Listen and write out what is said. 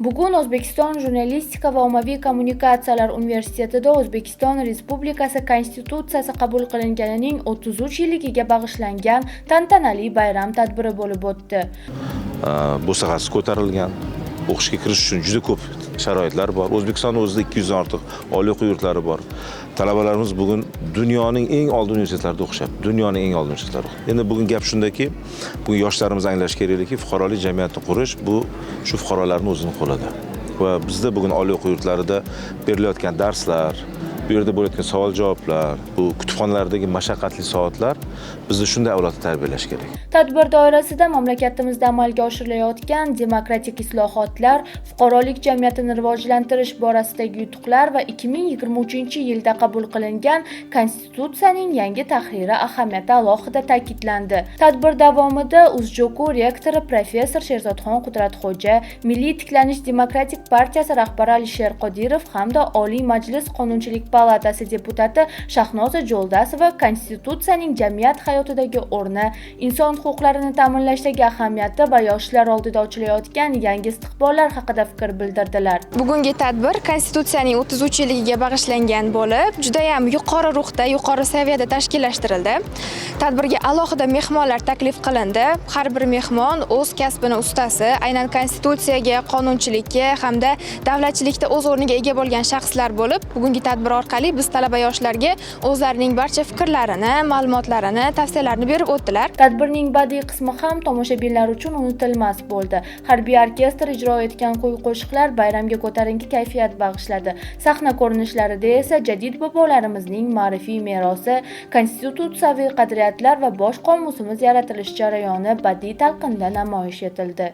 Bugun O'zbekiston Jurnalistika va ommaviy kommunikatsiyalar universitetida O'zbekiston Respublikasi Konstitutsiyasi qabul qilinganining 33 yilligiga bag'ishlangan tantanali bayram tadbiri bo'lib o'tdi. Bu sohasi ko'tarilgan. O'qishga kirish uchun juda ko'p sharoitlar bor. O'zbekistonda o'zida 200 dan ortiq oliy o'quv yurtlari bor. Talabalarimiz bugun dunyoning eng oldin universitetlarida o'qishyapti. Dunyoning eng oldin universitetlarida. Endi bugun gap shundaki, bugun yoshlarimiz anglash kerakki, fuqarolik jamiyatini qurish bu shu fuqarolarning o'zining qo'lida. Va bizda bugun oliy o'quv yurtlarida berilayotgan darslar, bu yerda bo'layotgan savol-javoblar, bu kutubxonalardagi mashaqqatli soatlar bizni shunday avlodni tarbiyalash kerak. Tadbir doirasida mamlakatimizda amalga oshirilayotgan demokratik islohotlar, fuqarolik jamiyatini rivojlantirish borasidagi yutuqlar va 2023-yilda qabul qilingan Konstitutsiyaning yangi tahriri ahamiyati alohida ta'kidlandi. Tadbir davomida UzJoku rektori professor Sherzodxon Qudratxo'ja, Milliy tiklanish demokratik partiyasi rahbari Alisher Qodirov hamda Oliy Majlis Qonunchilik palatasi deputati Shahnoza Jo'ldasova Konstitutsiyaning jamiyat hayotidagi o'rni, inson huquqlarini ta'minlashdagi ahamiyati va yoshlar oldida ochilayotgan yangi istiqbollar haqida fikr bildirdilar. Bugungi tadbir Konstitutsiyaning 33 yilligiga bag'ishlangan bo'lib, juda ham yuqori ruhda, yuqori saviyada tashkillashtirildi. Tadbirga alohida mehmonlar taklif qilindi. Har bir mehmon o'z kasbini ustasi, aynan Konstitutsiyaga, qonunchilikka hamda davlatchilikda o'z o'rniga ega bo'lgan shaxslar bo'lib, bugungi tadbir orqali biz talaba yoshlarga o'zlarining barcha fikrlarini, ma'lumotlarini, tavsiyalarini berib o'tdilar. Tadbirning badiiy qismi ham tomoshabinlar uchun unutilmas bo'ldi. Harbiy orkestr ijro etgan qo'shiqlar bayramga ko'tarinki kayfiyat bag'ishladi. Sahna ko'rinishlarida esa jadid bobolarimizning ma'rifiy merosi, konstitutsiyaviy qadriyatlar va bosh qomusimiz yaratilish jarayoni badiiy talqinda namoyish etildi.